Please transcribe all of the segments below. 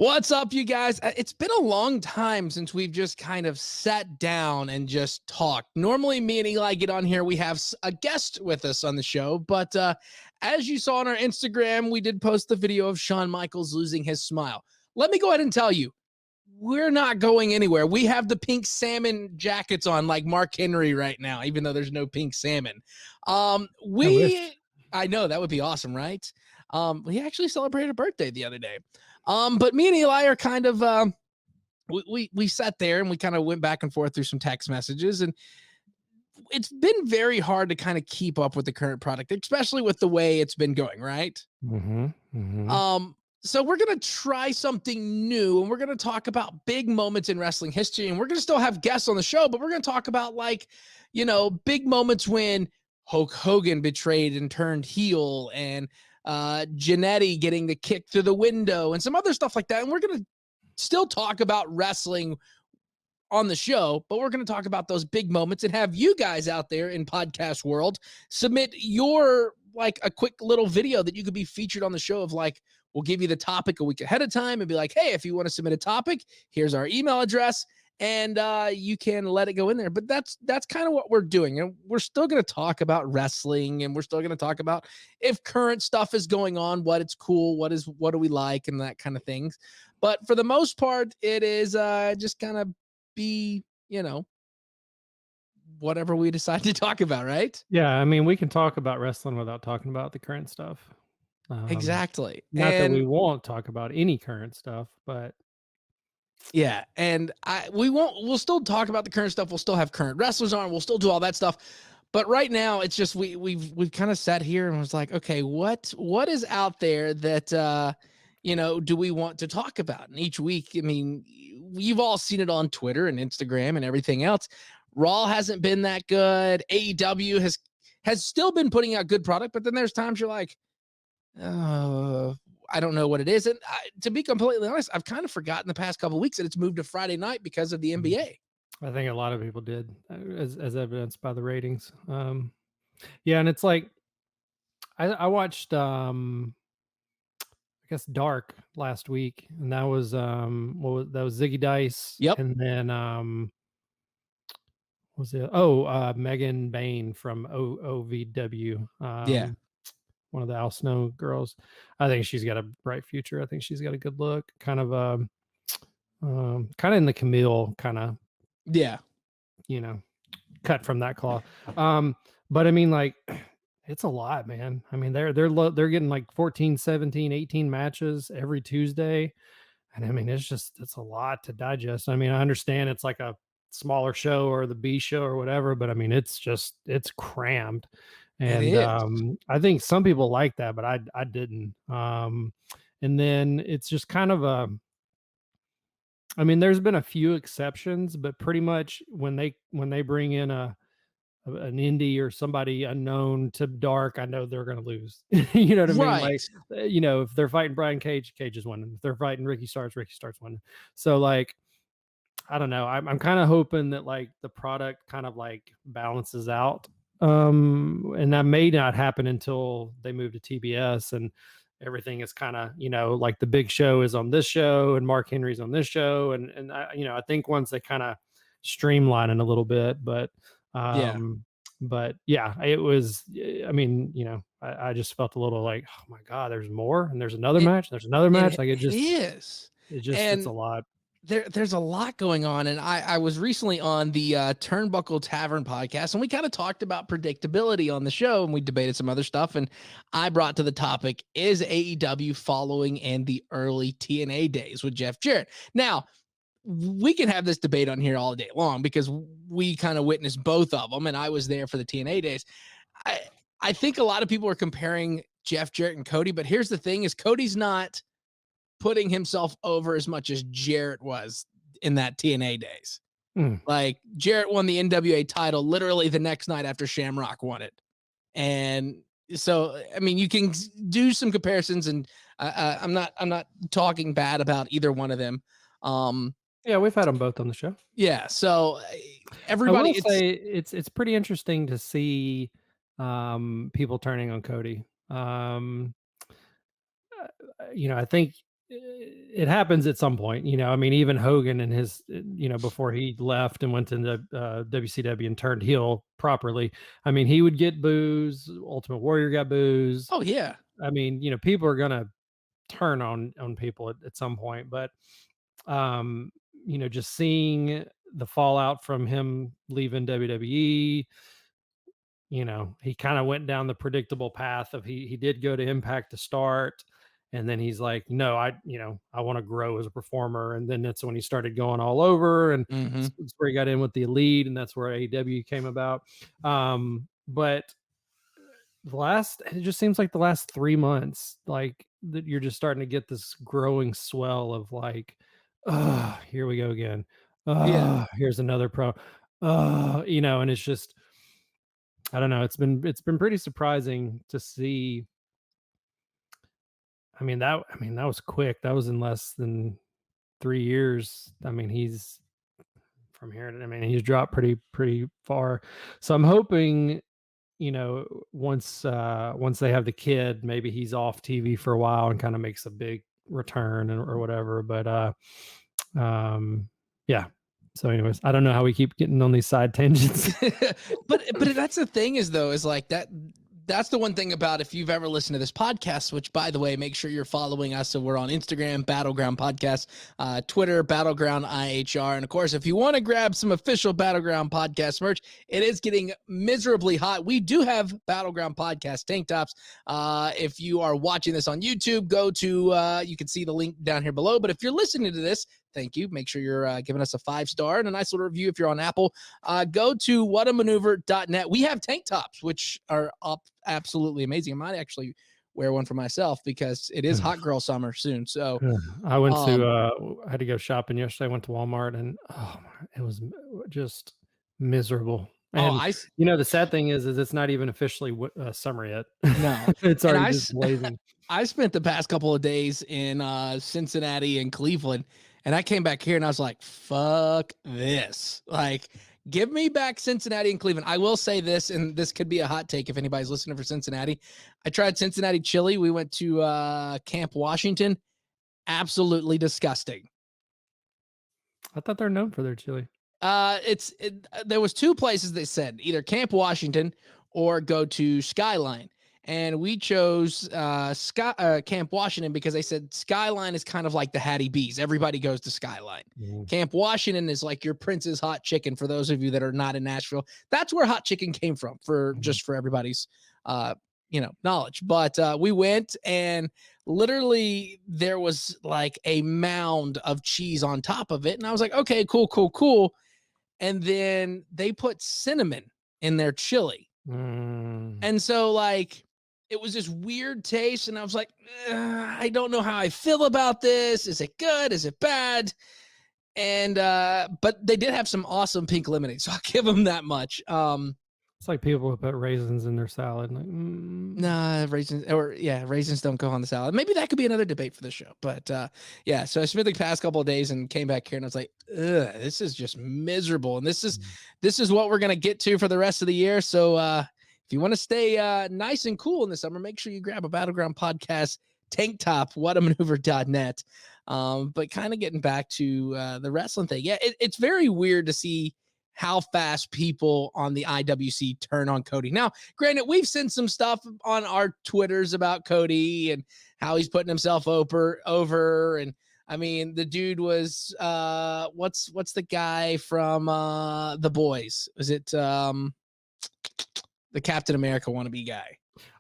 What's up, you guys? It's been a long time since we've just kind of sat down and just talked. Normally, me and Eli get on here. We have a guest with us on the show, but as you saw on our Instagram, we did post the video of Shawn Michaels losing his smile. Let me go ahead and tell you, we're not going anywhere. We have the pink salmon jackets on, like Mark Henry right now, even though there's no pink salmon. Um, I wish. we, I know that would be awesome, right? We actually celebrated a birthday the other day. But me and Eli are kind of we sat there and we kind of went back and forth through some text messages, and it's been very hard to kind of keep up with the current product, especially with the way it's been going, right? Mhm, mhm. Um, so we're gonna try something new, and we're gonna talk about big moments in wrestling history, and we're gonna still have guests on the show, but we're gonna talk about big moments when Hulk Hogan betrayed and turned heel, and Jannetty getting the kick through the window, and some other stuff like that. And we're gonna still talk about wrestling on the show, but we're going to talk about those big moments and have you guys out there in podcast world submit your like a quick little video that you could be featured on the show of like we'll give you the topic a week ahead of time and be like, hey, if you want to submit a topic, here's our email address, and you can let it go in there. But that's kind of what we're doing, and we're still going to talk about wrestling, and we're still going to talk about if current stuff is going on, what it's cool, what do we like, and that kind of things. But for the most part, it is just kind of be, whatever we decide to talk about, right? Yeah, I mean, we can talk about wrestling without talking about the current stuff. Um, Exactly. Not that we And won't talk about any current stuff, but yeah, and we'll still talk about the current stuff. We'll still have current wrestlers on, we'll still do all that stuff. But right now it's just we've kind of sat here and was like, okay, what is out there that do we want to talk about? And each week, I mean, you've all seen it on Twitter and Instagram and everything else. Raw hasn't been that good. AEW has still been putting out good product, but then there's times you're like, oh, I don't know what it is. And to be completely honest, I've kind of forgotten the past couple of weeks that it's moved to Friday night because of the Mhm. NBA. I think a lot of people did, as evidenced by the ratings. Yeah, and it's like I watched, I guess Dark last week, and that was that was Ziggy Dice, Yep. and then what was it? Megan Bain from OVW. Yeah. One of the Al Snow girls. I think she's got a bright future. I think she's got a good look. Kind of in the Camille kind of, Yeah. you know, cut from that cloth. But I mean, like, it's a lot, man. I mean, they're getting like 14, 17, 18 matches every Tuesday. And I mean, it's a lot to digest. I mean, I understand it's like a smaller show or the B show or whatever, but I mean, it's crammed. It And is. I think some people like that, but I didn't. And then it's just kind of a, I mean, there's been a few exceptions, but pretty much when they bring in an indie or somebody unknown to Dark, I know they're going to lose. You know what I mean? Right. Like, if they're fighting Brian Cage, Cage is winning. If they're fighting Ricky Starks winning. So like, I don't know. I'm kind of hoping that like the product kind of like balances out. And that may not happen until they move to TBS and everything is kind of, like the big show is on this show and Mark Henry's on this show. And I think once they kind of streamline it a little bit, Yeah. but yeah, it was, I mean, I just felt a little like, oh my God, there's more and there's another It match. There's another match. Like it is. it's a And lot. there's a lot going on, and I was recently on the Turnbuckle Tavern podcast, and we kind of talked about predictability on the show, and we debated some other stuff, and I brought to the topic, is AEW following in the early TNA days with Jeff Jarrett? Now, we can have this debate on here all day long because we kind of witnessed both of them, and I was there for the TNA days. I I think a lot of people are comparing Jeff Jarrett and Cody, but here's the thing: is Cody's not putting himself over as much as Jarrett was in that TNA days. Mm. Like Jarrett won the NWA title literally the next night after Shamrock won it, and so I mean you can do some comparisons, and I'm not talking bad about either one of them. Um, Yeah, we've had them both on the show. yeah, so I everybody, will it's say it's pretty interesting to see, people turning on Cody. I think it happens at some point, you know. I mean, even Hogan and his, you know, before he left and went into WCW and turned heel properly. I mean, he would get boos. Ultimate Warrior got boos. Oh yeah. I mean, you know, people are gonna turn on people at some point, but you know, just seeing the fallout from him leaving WWE, you know, he kind of went down the predictable path of he did go to Impact to start, and then he's like, no, you know, I want to grow as a performer, and then that's when he started going all over, and Hmm. that's where he got in with the Elite, and that's where AEW came about. But the last, it just seems like the last 3 months, like that you're just starting to get this growing swell of like, oh, here we go again. Yeah. Oh, here's another pro. You know, and it's just, I don't know. It's been pretty surprising to see. I mean that was quick. That was in less than 3 years. I mean, he's from here. I mean, he's dropped pretty far. So I'm hoping, you know, once they have the kid, maybe he's off TV for a while and kind of makes a big return or whatever. But yeah. So, anyways, I don't know how we keep getting on these side tangents. but that's the thing is though, is like that's the one thing about, if you've ever listened to this podcast, which by the way, make sure you're following us. So we're on Instagram, Battleground Podcast, Twitter, Battleground IHR. And of course, if you want to grab some official Battleground Podcast merch, it is getting miserably hot. We do have Battleground Podcast tank tops. If you are watching this on YouTube, go to, you can see the link down here below. But if you're listening to this, thank you. Make sure you're giving us a 5-star and a nice little review if you're on Apple. Go to whatamaneuver.net. We have tank tops, which are absolutely amazing. I might actually wear one for myself because it is hot girl summer soon. So I went to I had to go shopping yesterday. I went to Walmart and it was just miserable. And you know, the sad thing is it's not even officially summer yet. No, it's and already just blazing. I spent the past couple of days in Cincinnati and Cleveland, and I came back here and I was like, fuck this. Like, give me back Cincinnati and Cleveland. I will say this, and this could be a hot take if anybody's listening for Cincinnati. I tried Cincinnati chili. We went to Camp Washington. Absolutely disgusting. I thought they're known for their chili. There was 2 places they said, either Camp Washington or go to Skyline. And we chose Camp Washington because they said Skyline is kind of like the Hattie B's. Everybody goes to Skyline. Camp Washington is like your Prince's hot chicken for those of you that are not in Nashville. That's where hot chicken came from, for just for everybody's knowledge. But we went, and literally there was like a mound of cheese on top of it. And I was like, okay, cool. And then they put cinnamon in their chili. And so like it was this weird taste, and I was like, I don't know how I feel about this. Is it good? Is it bad? And but they did have some awesome pink lemonade, so I'll give them that much. It's like people who put raisins in their salad. Like, Nah, raisins don't go on the salad. Maybe that could be another debate for the show. But yeah, so I spent the past couple of days and came back here and I was like, this is just miserable. And this is what we're gonna get to for the rest of the year. So if you want to stay nice and cool in the summer, make sure you grab a Battleground Podcast tank top, whatamaneuver.net. But kind of getting back to the wrestling thing. Yeah, it's very weird to see how fast people on the IWC turn on Cody. Now, granted, we've seen some stuff on our Twitters about Cody and how he's putting himself over. And I mean, the dude was what's the guy from The Boys? Was it the Captain America wannabe guy?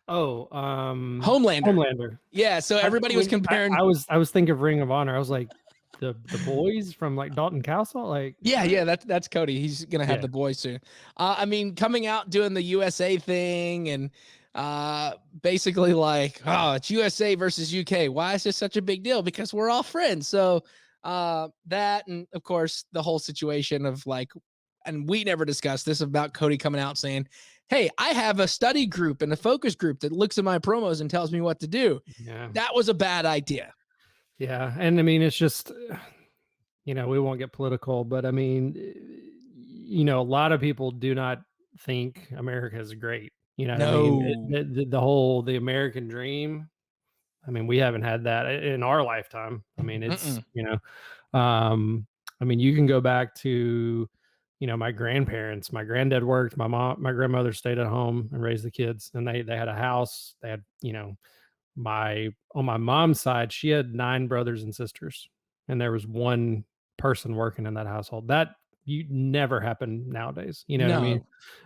Oh, Homelander. Yeah, so everybody was comparing. I was thinking of Ring of Honor. I was like, the boys from like Dalton Castle, like yeah, that's Cody. He's gonna have the boys soon. I mean, coming out doing the USA thing and basically like, oh, it's USA versus UK. Why is this such a big deal? Because we're all friends. So that, and of course the whole situation of like, and we never discussed this, about Cody coming out saying, hey, I have a study group and a focus group that looks at my promos and tells me what to do. Yeah, that was a bad idea. Yeah, and I mean, it's just, we won't get political, but I mean, a lot of people do not think America is great. No. I mean, the American dream, I mean, we haven't had that in our lifetime. I mean, it's, Mm-mm. I mean, you can go back to, my grandparents. My granddad worked, my grandmother stayed at home and raised the kids, and they had a house. They had, my on my mom's side, she had 9 brothers and sisters, and there was one person working in that household. That you never happen nowadays, you know what I mean?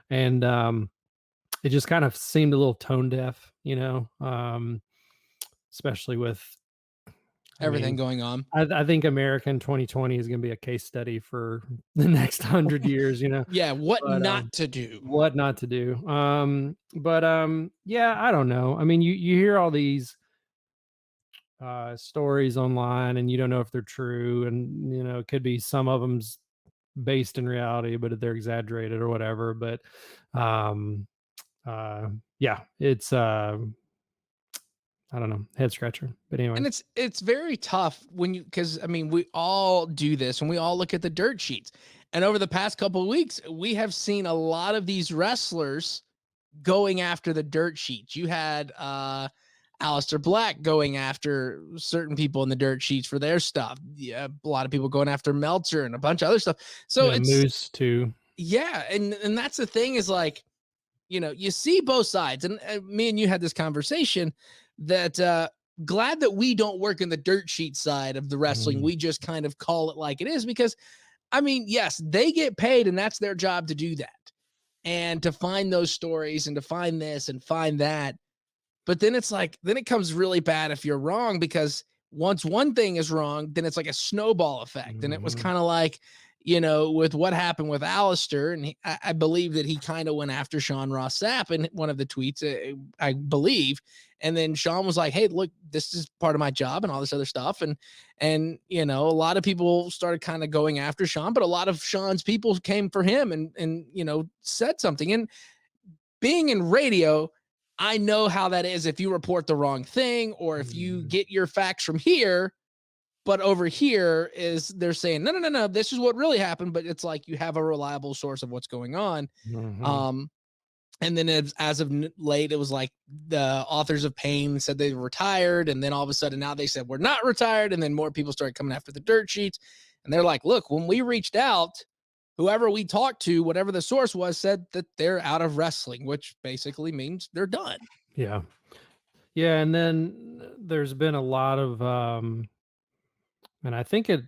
No, And, it just kind of seemed a little tone deaf, especially with, I everything mean, going on. I think America in 2020 is gonna be a case study for the next 100 years, Yeah, what but, not to do. what not to do. Yeah, I don't know. I mean, you hear all these stories online, and you don't know if they're true, and it could be some of them's based in reality, but they're exaggerated or whatever. But um, yeah, it's I don't know, head scratcher. But anyway, And it's very tough when you, because I mean, we all do this and we all look at the dirt sheets. And over the past couple of weeks, we have seen a lot of these wrestlers going after the dirt sheets. You had Alistair Black going after certain people in the dirt sheets for their stuff. Yeah, a lot of people going after Meltzer and a bunch of other stuff. So yeah, it's, Moose too. yeah, and that's the thing is like, you see both sides, and me and you had this conversation that glad that we don't work in the dirt sheet side of the wrestling. Mhm. We just kind of call it like it is because I mean, yes, they get paid and that's their job to do that. And to find those stories and to find this and find that. But then it's like, then it comes really bad if you're wrong because once one thing is wrong, then it's like a snowball effect. And it was Mhm. kind of like, with what happened with Alistair, and I believe that he kind of went after Sean Ross Sapp in one of the tweets, I believe. And then Sean was like, "Hey, look, this is part of my job and all this other stuff." And a lot of people started kind of going after Sean, but a lot of Sean's people came for him and said something. And being in radio, I know how that is if you report the wrong thing or if you Mhm. get your facts from here, but over here is they're saying, no, no, no, no, this is what really happened. But it's like you have a reliable source of what's going on. Mhm. Um, and then as of late, it was like the authors of pain said they were retired. And then all of a sudden now they said we're not retired. And then more people started coming after the dirt sheets. And they're like, look, when we reached out, whoever we talked to, whatever the source was, said that they're out of wrestling, which basically means they're done. Yeah. Yeah, and then there's been a lot of and I think it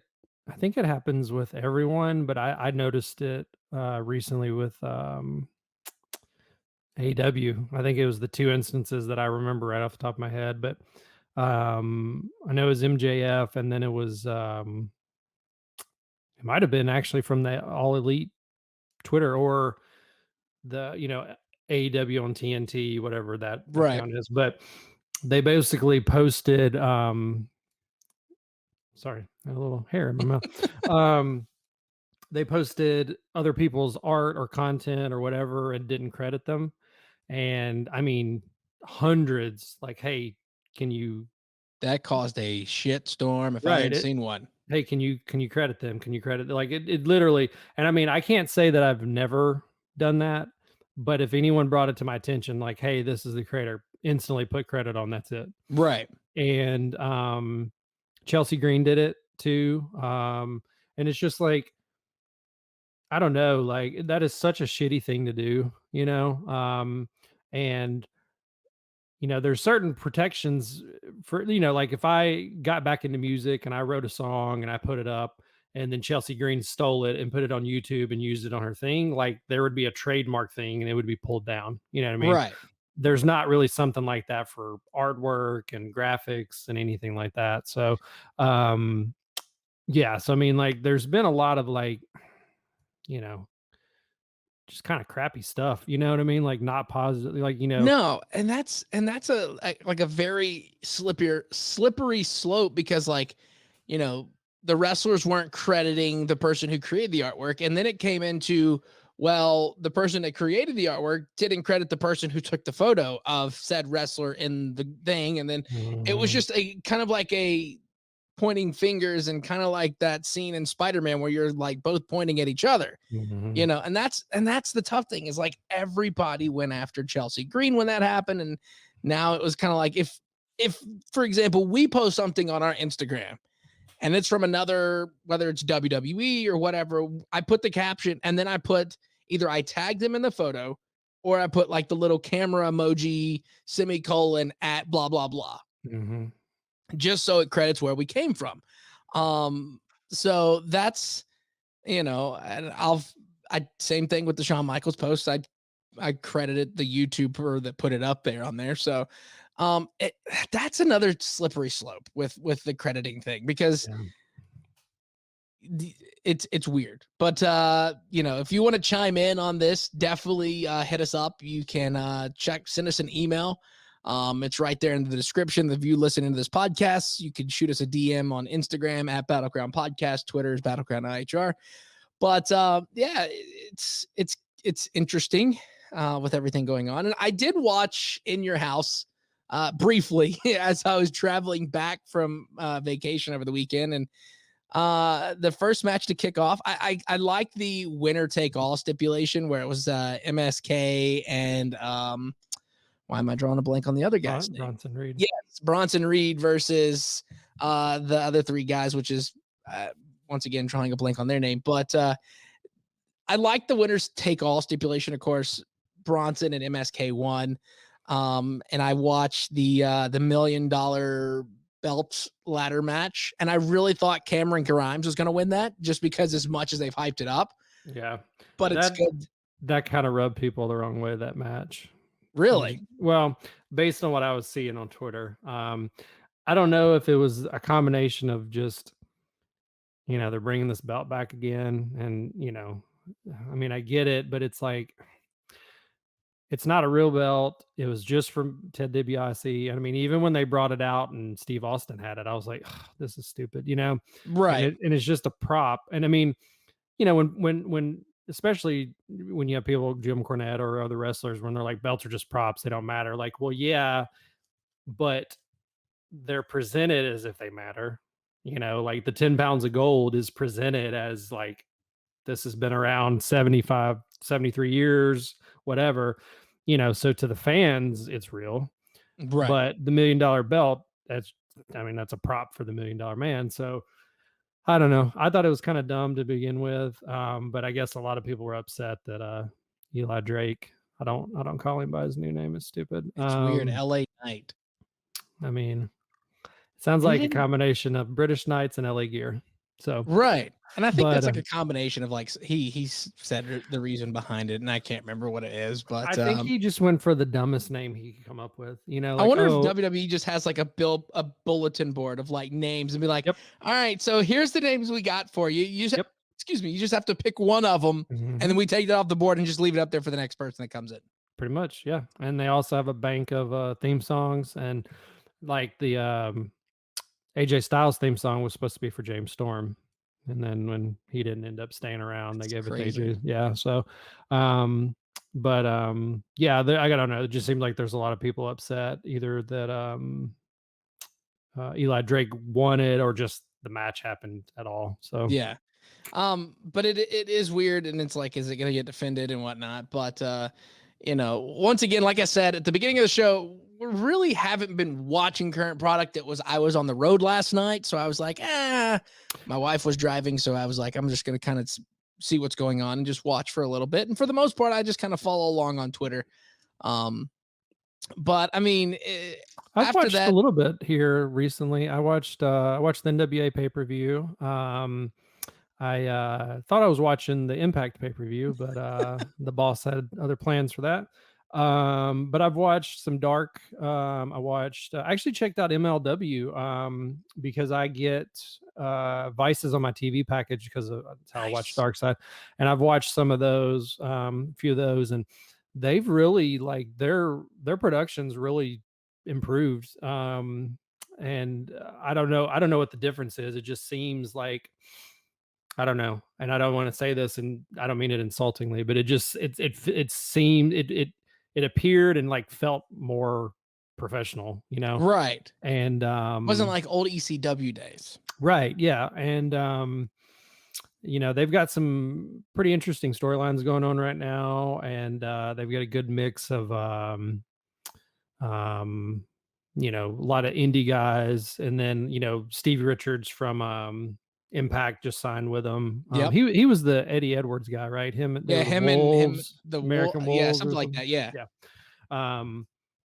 happens with everyone, but I noticed it recently with AW. I think it was the 2 instances that I remember right off the top of my head, but I know it was MJF, and then it might have been actually from the All Elite Twitter, or the AEW on TNT, whatever that Right. account is. But they basically posted, sorry, I had a little hair in my mouth. They posted other people's art or content or whatever and didn't credit them. And I mean, hundreds, like, hey, can you, That caused a shit storm if I right, had seen one. hey, can you credit them? Can you credit, like, it literally. And I mean, I can't say that I've never done that, but if anyone brought it to my attention, like, hey, this is the creator, instantly put credit on, that's it. Right. And Chelsea Green did it too. And it's just like, I don't know, like, that is such a shitty thing to do, and there's certain protections for, like, if I got back into music and I wrote a song and I put it up, and then Chelsea Green stole it and put it on YouTube and used it on her thing, like, there would be a trademark thing and it would be pulled down. You know what I mean? Right. There's not really something like that for artwork and graphics and anything like that. So, um, yeah. So I mean, like, there's been a lot of, like, you know, just kind of crappy stuff. You know what I mean? Like, not positive. Like, No, and that's like a very slippery slope because like, you know, the wrestlers weren't crediting the person who created the artwork, and then it came into, well, the person that created the artwork didn't credit the person who took the photo of said wrestler in the thing, and then it was Mhm, just a kind of like a pointing fingers and kind of like that scene in Spider-Man where you're like both pointing at each other, mhm. and that's the tough thing is like everybody went after Chelsea Green when that happened. And now it was kind of like if, for example, we post something on our Instagram and it's from another, whether it's WWE or whatever, I put the caption and then I put either I tag them in the photo or I put like the little camera emoji, semicolon at blah, blah, blah, Mhm. just so it credits where we came from. So that's, and I same thing with the Shawn Michaels post. I credited the YouTuber that put it up there on there. So it, that's another slippery slope with the crediting thing because Yeah. it's weird. But if you want to chime in on this, definitely hit us up. You can send us an email. It's right there in the description. If you listening to this podcast, you can shoot us a DM on Instagram at Battleground Podcast, Twitter is Battleground IHR. But yeah, it's interesting with everything going on. And I did watch In Your House briefly as I was traveling back from vacation over the weekend. And the first match to kick off, I like the winner take all stipulation where it was MSK and why am I drawing a blank on the other guy's name? Bronson Reed. Yes, Bronson Reed versus the other three guys, which is once again drawing a blank on their name. But I like the winners take all stipulation. Of course, Bronson and MSK won. And I watched the $1 million belt ladder match, and I really thought Cameron Grimes was going to win that just because as much as they've hyped it up. Yeah. But it's good. That kind of rubbed people the wrong way, that match. Really? Well, based on what I was seeing on Twitter. I don't know if it was a combination of just, they're bringing this belt back again. And, I mean, I get it, but it's like, it's not a real belt. It was just from Ted DiBiase. And I mean, even when they brought it out and Steve Austin had it, I was like, this is stupid, Right. And it's just a prop. And I mean, when especially when you have people, Jim Cornette or other wrestlers, when they're like, belts are just props, they don't matter. Like, well, yeah, but they're presented as if they matter. Like the 10 pounds of gold is presented as like, this has been around 75, 73 years, whatever, so to the fans, it's real. Right. But the $1 million belt, that's a prop for the $1 million man. So I don't know. I thought it was kind of dumb to begin with. But I guess a lot of people were upset that Eli Drake, I don't call him by his new name. It's stupid. It's weird. LA Knight. I mean, it sounds like a combination of British Knights and LA Gear. So right. And I think that's like a combination of like he said the reason behind it, and I can't remember what it is, but I think he just went for the dumbest name he could come up with. Like, I wonder if WWE just has like a bulletin board of like names and be like, yep. All right, so here's the names we got for you. You just excuse me, you just have to pick one of them, and then we take that off the board and just leave it up there for the next person that comes in. Pretty much, yeah. And they also have a bank of theme songs, and like the AJ Styles theme song was supposed to be for James Storm. And then when he didn't end up staying around, they gave it to AJ. Yeah. So, yeah, I don't know. It just seems like there's a lot of people upset either that Eli Drake won it or just the match happened at all. So, yeah. But it is weird, and it's like, is it going to get defended and whatnot? But, once again, like I said at the beginning of the show, we really haven't been watching current product. I was on the road last night, so I was like, my wife was driving, so I was like, I'm just going to kind of see what's going on and just watch for a little bit. And for the most part, I just kind of follow along on Twitter. But I mean, I've watched a little bit here recently. I watched the NWA pay-per-view. I thought I was watching the Impact pay-per-view, but the boss had other plans for that. But I've watched some Dark. I actually checked out MLW because I get Vices on my TV package because that's how I watch Dark Side. And I've watched some of those, a few of those, and they've really like their production's really improved. And I don't know what the difference is. It just seems like, I don't know, and I don't want to say this, and I don't mean it insultingly, but it seemed it appeared and like felt more professional, right? And wasn't like old ECW days, right? Yeah, and they've got some pretty interesting storylines going on right now, and they've got a good mix of you know, a lot of indie guys, and then Stevie Richards from Impact just signed with him. Yep. He was the Eddie Edwards guy, right? They Yeah, were the him, Wolves, the wool, American yeah, Wolves or something like something. that. Yeah. Yeah.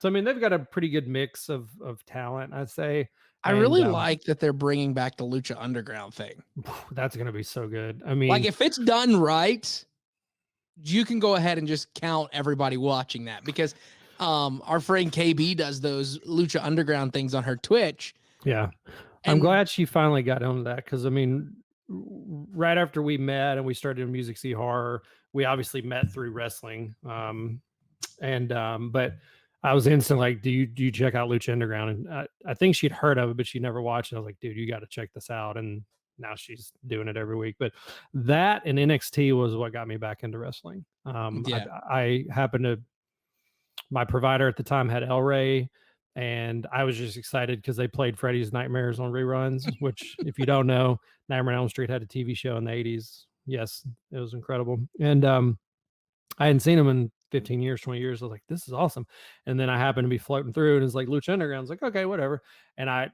So I mean, they've got a pretty good mix of talent, I'd say, I and really like that they're bringing back the Lucha Underground thing. that's gonna be so good. I Like, mean, if it's done right, you can go ahead and just count everybody watching that, because our friend KB does those Lucha Underground things on her Twitch. yeah, I'm And glad she finally got on that because I mean, right after we met and we started doing Music See Horror, we obviously met through wrestling. But I was instant like, do you check out Lucha Underground? And I think she'd heard of it, but she never watched it. I was like, dude, you got to check this out. And now she's doing it every week. But that and NXT was what got me back into wrestling. yeah, I happened to, my provider at the time had El Rey, and I was just excited because they played Freddy's Nightmares on reruns, which, if you don't know, Nightmare on Elm Street had a TV show in the 80s. Yes, it was incredible. And I hadn't seen them in 15 years, 20 years. I was like, this is awesome. And then I happened to be floating through and it's like Lucha Underground. I was like, okay, whatever. And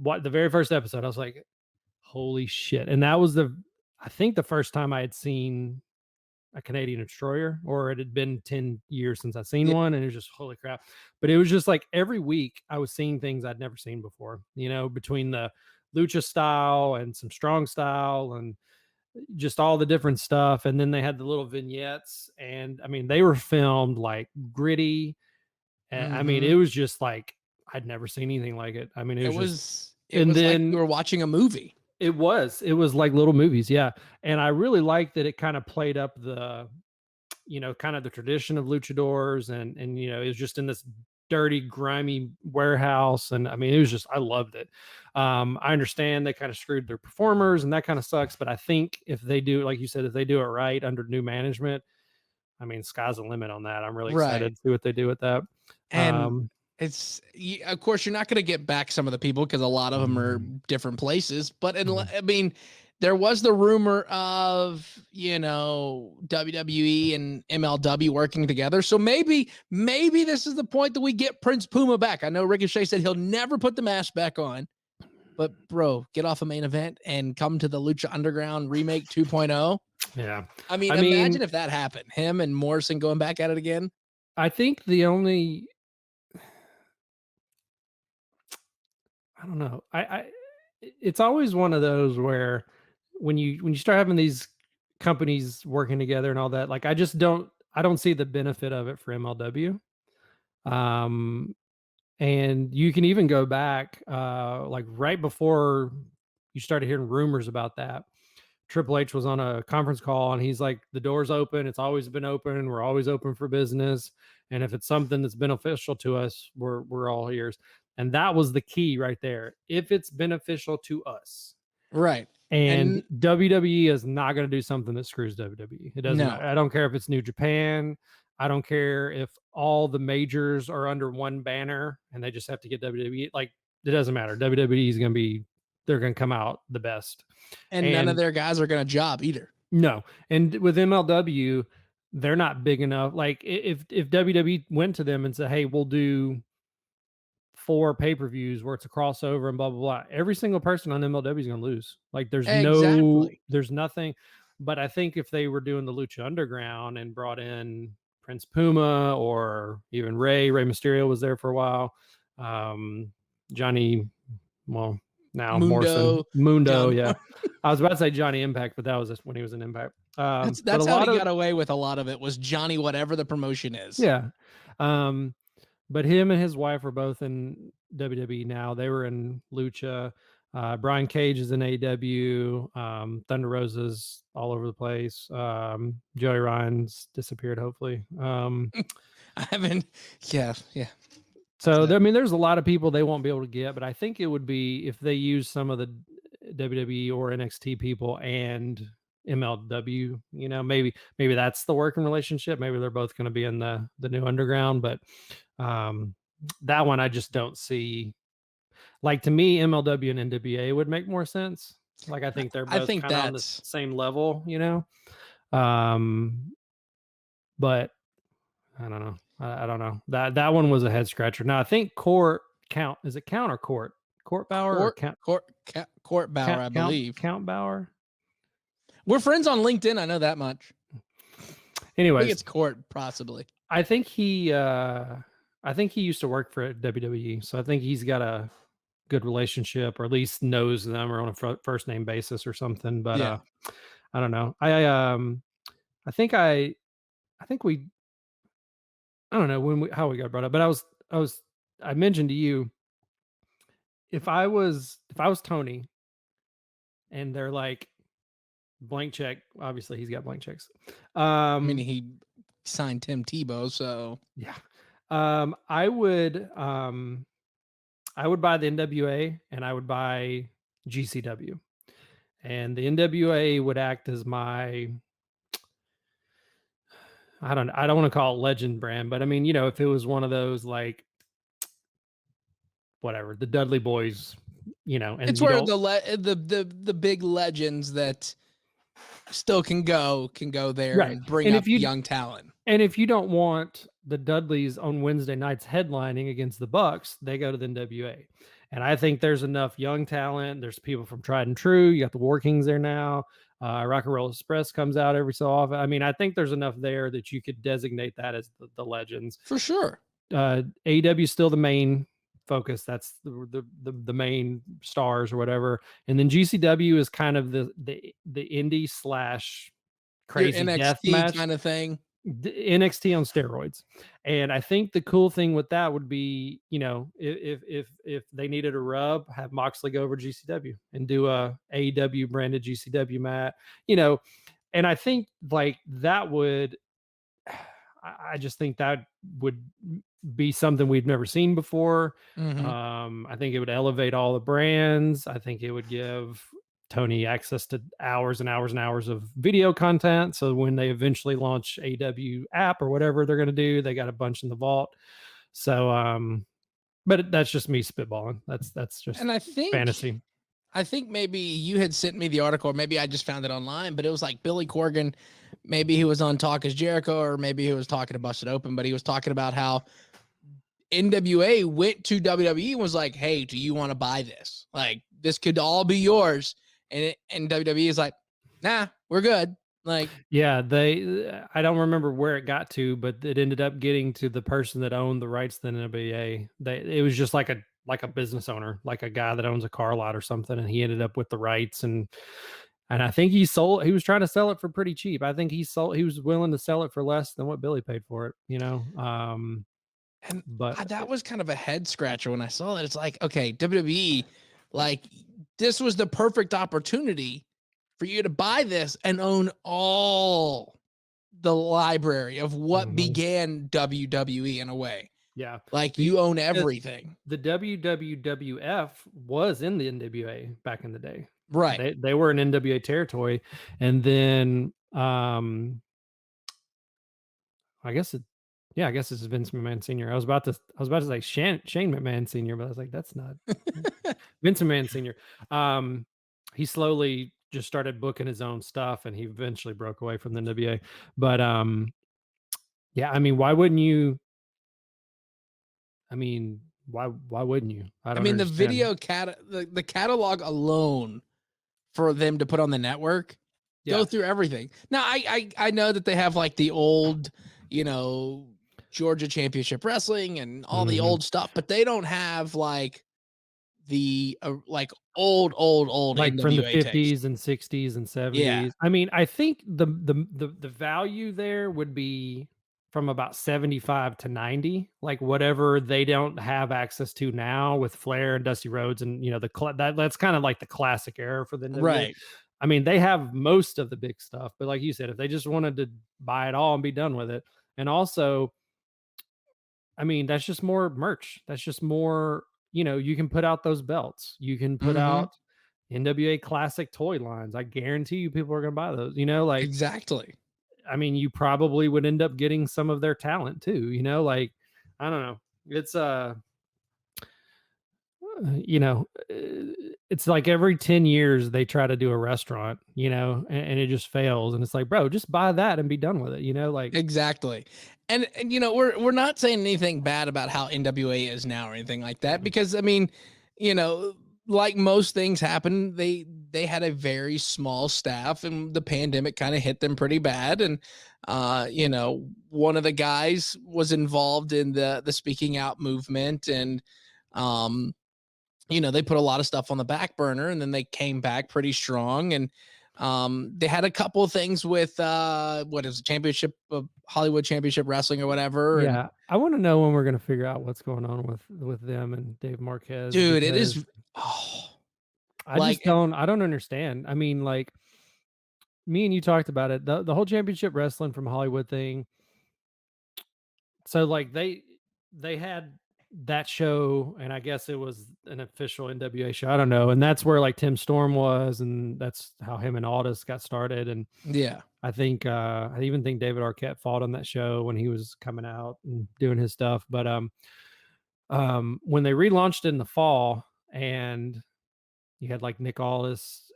what the very first episode, I was like, holy shit. And that was I think the first time I had seen a Canadian destroyer, or it had been 10 years since I'd seen yeah. one. And it was just, holy crap. But it was just like every week I was seeing things I'd never seen before, between the lucha style and some strong style and just all the different stuff. And then they had the little vignettes, and I mean, they were filmed like gritty. And I mean, it was just like, I'd never seen anything like it. I mean, It was was just, it and was like you then were watching a movie. it was like little movies. Yeah. And I really liked that it kind of played up the, kind of the tradition of luchadors, and it was just in this dirty, grimy warehouse. And I mean, it was just, I loved it. I understand they kind of screwed their performers and that kind of sucks, but I think if they do, like you said, if they do it right under new management, I mean, sky's the limit on that. I'm really excited Right. to see what they do with that. And of course, you're not going to get back some of the people because a lot of them are Mhm. different places. But Mhm. I mean, there was the rumor of WWE and MLW working together. So maybe this is the point that we get Prince Puma back. I know Ricochet said he'll never put the mask back on, but bro, get off a main event and come to the Lucha Underground remake 2.0. Yeah. I mean, I imagine mean, if that happened. Him and Morrison going back at it again. I think the only, I don't know. It's always one of those where when you start having these companies working together and all that, like I don't see the benefit of it for MLW. Um, and you can even go back, like right before you started hearing rumors about that. Triple H was on a conference call and he's like, the door's open. It's always been open. We're always open for business. And if it's something that's beneficial to us, we're all ears. And that was the key right there. If it's beneficial to us. Right. And And WWE is not going to do something that screws WWE. It doesn't no. matter. I don't care if it's New Japan. I don't care if all the majors are under one banner and they just have to get WWE. Like, it doesn't matter. WWE is going to be, they're going to come out the best. And none of And their guys are going to job either. no, and with MLW, they're not big enough. Like, if WWE went to them and said, "Hey, we'll do 4 pay-per-views where it's a crossover and blah blah blah," every single person on MLW is going to lose. Like, Exactly. there's nothing. But I think if they were doing the Lucha Underground and brought in Prince Puma or even Rey Mysterio was there for a while, Johnny, well, now Morrison, Mundo, John. yeah. I was about to say Johnny Impact, but that was just when he was in Impact. But a That's how lot he of, got away with a lot of it, was Johnny whatever the promotion is. yeah. Um, but him and his wife are both in WWE now. They were in Lucha. Brian Cage is in AEW. Thunder Rosa's all over the place. Joey Ryan's disappeared, hopefully. I haven't. Yeah. So I mean, there's a lot of people they won't be able to get, but I think it would be if they use some of the WWE or NXT people and MLW. Maybe that's the working relationship. Maybe they're both going to be in the new underground, but that one I just don't see. Like, to me, MLW and NWA would make more sense. Like, I think they're I both think kind of on the that's same level, But I don't know. I don't know. That one was a head scratcher. Now I think Court Count. Is it Count or Court? Court Bauer or Court Count? Court Bauer, I believe. Count Bauer. We're friends on LinkedIn. I know that much. I think Anyways, it's Court, possibly. I think he used to work for WWE, so I think he's got a good relationship, or at least knows them, or on a first name basis or something. But Yeah. I don't know. I think we, I don't know how we got brought up, but I mentioned to you, if I was Tony and they're like, blank check, obviously he's got blank checks. I mean, he signed Tim Tebow, so Yeah. I would buy the NWA and I would buy GCW. And the NWA would act as my, I don't want to call it legend brand, but I mean, if it was one of those, like, whatever, the Dudley Boys, and it's you where don't, the big legends that still can go there right. and bring And up young talent. And if you don't want the Dudleys on Wednesday nights headlining against the Bucks, they go to the NWA. And I think there's enough young talent. There's people from Tried and True. You got the War Kings there now. Rock and Roll Express comes out every so often. I mean, I think there's enough there that you could designate that as the legends. For sure. AEW is still the main focus. That's the main stars or whatever. And then GCW is kind of the indie slash crazy Your death NXT match kind of thing. NXT on steroids. And I think the cool thing with that would be, if they needed a rub, have Moxley go over GCW and do a AEW branded GCW mat, and I think like that would, I just think that would be something we've never seen before. I think it would elevate all the brands. I think it would give Tony access to hours and hours and hours of video content. So when they eventually launch AW app or whatever they're going to do, they got a bunch in the vault. So, but that's just me spitballing. That's just, and I think fantasy. I think maybe you had sent me the article, or maybe I just found it online, but it was like Billy Corgan. Maybe he was on Talk is Jericho, or maybe he was talking to Busted Open, but he was talking about how NWA went to WWE and was like, hey, do you want to buy this? Like, this could all be yours. And WWE is like, nah, we're good. Like, yeah, I don't remember where it got to, but it ended up getting to the person that owned the rights to the NWA. It was just like a business owner, like a guy that owns a car lot or something, and he ended up with the rights, and I think he was trying to sell it for pretty cheap. I think he was willing to sell it for less than what Billy paid for it, but that was kind of a head scratcher when I saw that. It's like, okay, WWE, like, this was the perfect opportunity for you to buy this and own all the library of what began WWE in a way. Yeah. Like, you own everything. The WWF was in the NWA back in the day. Right. They were in NWA territory. And then I guess it's Vince McMahon Sr. I was about to say Shane McMahon Sr., but I was like, that's not Vince McMahon Sr. He slowly just started booking his own stuff, and he eventually broke away from the NWA. But yeah, I mean, why wouldn't you? I mean, why wouldn't you? I mean, the video the catalog alone for them to put on the network, go through everything. Now, I know that they have like the old, Georgia Championship Wrestling and all the old stuff, but they don't have like the like old like NWA from the 50s tapes. and 60s and 70s. Yeah. I mean, I think the value there would be from about 75 to 90, like whatever they don't have access to now with Flair and Dusty Rhodes, and that's kind of like the classic era for the NWA. Right. I mean, they have most of the big stuff, but like you said, if they just wanted to buy it all and be done with it, and also, I mean, that's just more merch. That's just more, you can put out those belts. You can put out NWA classic toy lines. I guarantee you people are going to buy those, like exactly. I mean, you probably would end up getting some of their talent too, like, I don't know. It's it's like every 10 years they try to do a restaurant, and it just fails. And it's like, bro, just buy that and be done with it, like, Exactly. And we're not saying anything bad about how NWA is now or anything like that, mm, because I mean, you know, like most things happen, they had a very small staff and the pandemic kind of hit them pretty bad. And one of the guys was involved in the speaking out movement, and um they put a lot of stuff on the back burner, and then they came back pretty strong. And they had a couple of things with what is it, championship of Hollywood Championship Wrestling or whatever. And yeah, I want to know when we're going to figure out what's going on with them and Dave Marquez, dude, it because is, oh, I don't understand. I mean, like, me and you talked about it, the whole championship wrestling from Hollywood thing. So like they had that show, and I guess it was an official NWA show. I don't know. And that's where like Tim Storm was, and that's how him and Aldis got started. And yeah, I even think David Arquette fought on that show when he was coming out and doing his stuff. But when they relaunched it in the fall, and you had like Nick Aldis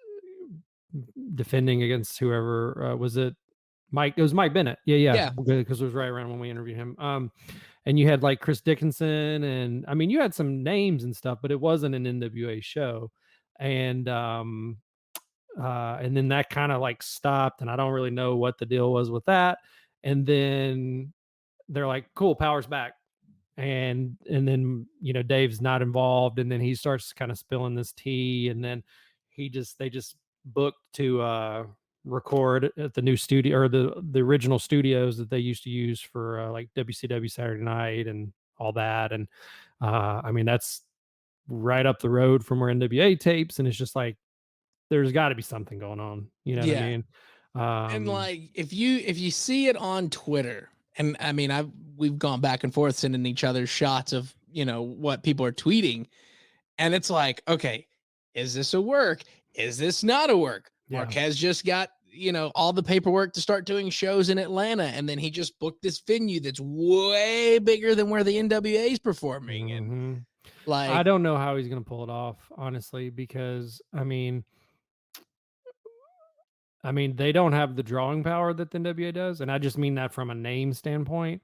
defending against whoever, was it Mike? It was Mike Bennett. Yeah, yeah, because it was right around when we interviewed him. And you had like Chris Dickinson, and I mean, you had some names and stuff, but it wasn't an NWA show. And then that kind of like stopped, and I don't really know what the deal was with that. And then they're like, cool, Power's back. And then Dave's not involved, and then he starts kind of spilling this tea. And then they just booked to record at the new studio, or the original studios that they used to use for like WCW Saturday Night and all that. And I mean, that's right up the road from where NWA tapes, and it's just like, there's got to be something going on, you know what I yeah. mean? And um like, if you see it on Twitter, and I mean, we've gone back and forth sending each other shots of what people are tweeting, and it's like, okay, is this a work? Is this not a work? yeah. Marquez just got, all the paperwork to start doing shows in Atlanta, and then he just booked this venue that's way bigger than where the NWA is performing. And hmm I like, don't know how he's going to pull it off, honestly, because I mean, they don't have the drawing power that the NWA does, and I just mean that from a name standpoint.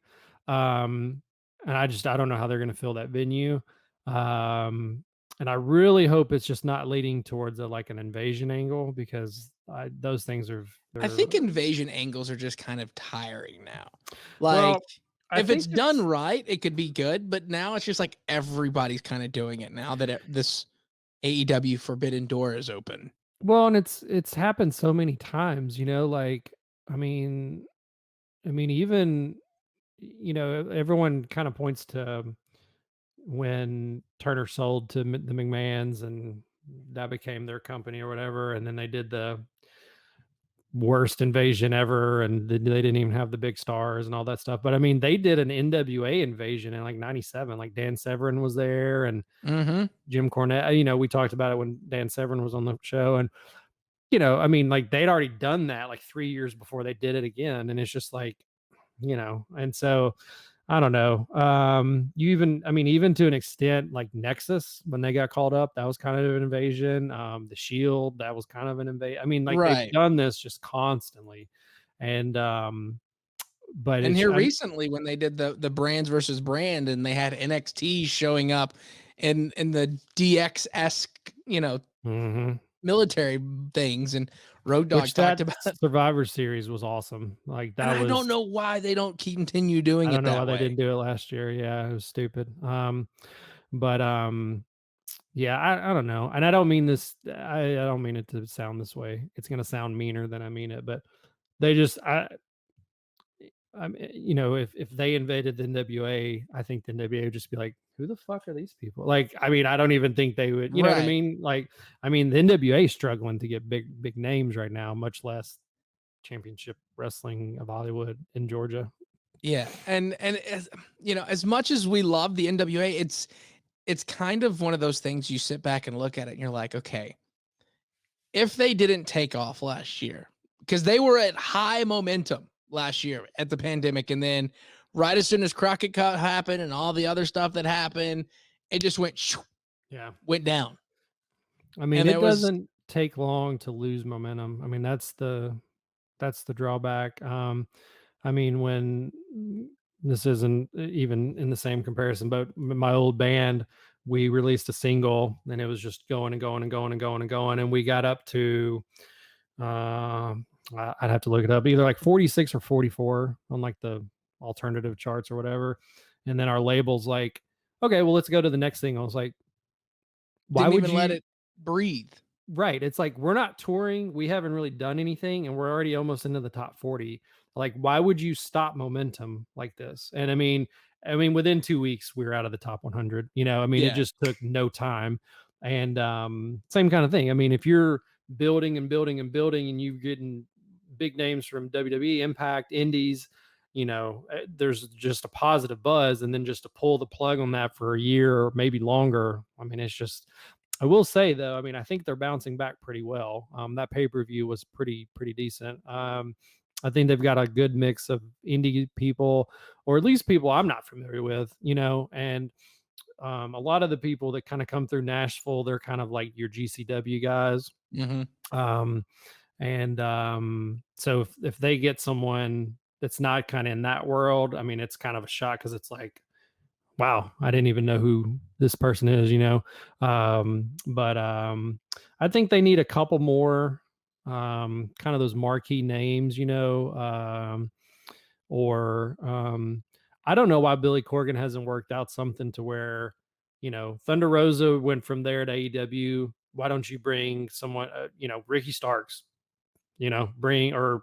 Um, and I don't know how they're going to fill that venue. Um, and I really hope it's just not leading towards like an invasion angle, because those things are I they're think invasion angles are just kind of tiring now. Like, well, I if it's think done it's right, it could be good, but now it's just like everybody's kind of doing it now that this AEW Forbidden Door is open. well, and it's happened so many times, like, I mean, even everyone kind of points to when Turner sold to the McMahons, and that became their company or whatever. And then they did the worst invasion ever, and they didn't even have the big stars and all that stuff. But I mean, they did an NWA invasion in like '97. Like Dan Severn was there, and Mm-hmm. Jim Cornette. We talked about it when Dan Severn was on the show. And I mean, like, they'd already done that like 3 years before they did it again. And it's just like, and so I don't know. Even to an extent, like Nexus, when they got called up, that was kind of an invasion. The Shield, that was kind of an invasion. I mean, like, they've Right. done this just constantly. And but And it's here recently, when they did the brands versus brand, and they had NXT showing up in the DX esque, Mhm. military things, and Road Dogg Which talked that about it. Survivor Series was awesome. Like, And that I don't was know why they don't continue doing I don't it know why that they way. didn't do it last year. Yeah, it was stupid. But yeah, I don't know. And I don't mean this, I don't mean it to sound this way. It's gonna sound meaner than I mean it, but they just if they invaded the NWA, I think the NWA would just be like, who the fuck are these people? Like, I mean, I don't even think they would, you know what I Right. mean? Like, I mean, the NWA is struggling to get big names right now, much less Championship Wrestling of Hollywood in Georgia. Yeah. And as much as we love the NWA, it's kind of one of those things, you sit back and look at it and you're like, okay, if they didn't take off last year, because they were at high momentum last year at the pandemic, and then right as soon as Crockett Cut happened and all the other stuff that happened, it just went Yeah. went down. I mean, And it there was doesn't take long to lose momentum. I mean, that's the drawback. I mean, when this isn't even in the same comparison, but my old band, we released a single and it was just going and going and going and going and going, and we got up to I'd have to look it up, either like 46 or 44 on like the alternative charts or whatever. And then our label's like, okay, well, let's go to the next thing. I was like, why didn't would even let you? it breathe. Right. It's like we're not touring, we haven't really done anything, and we're already almost into the top 40. Like, why would you stop momentum like this? And I mean, within 2 weeks we were out of the top 100. I mean, it Yeah. just took no time. And same kind of thing. I mean, if you're building and building and building, and you're getting big names from WWE, Impact, Indies, there's just a positive buzz, and then just to pull the plug on that for a year or maybe longer. I mean, it's just, I will say though, I mean, I think they're bouncing back pretty well. That pay per view was pretty decent. I think they've got a good mix of indie people, or at least people I'm not familiar with, and a lot of the people that kind of come through Nashville, they're kind of like your GCW guys. Hmm. Um, and so if they get someone that's not kind of in that world, I mean, it's kind of a shot, because it's like, wow, I didn't even know who this person is. But I think they need a couple more kind of those marquee names, or I don't know why Billy Corgan hasn't worked out something to where, Thunder Rosa went from there to AEW. Why don't you bring someone, Ricky Starks, bring, or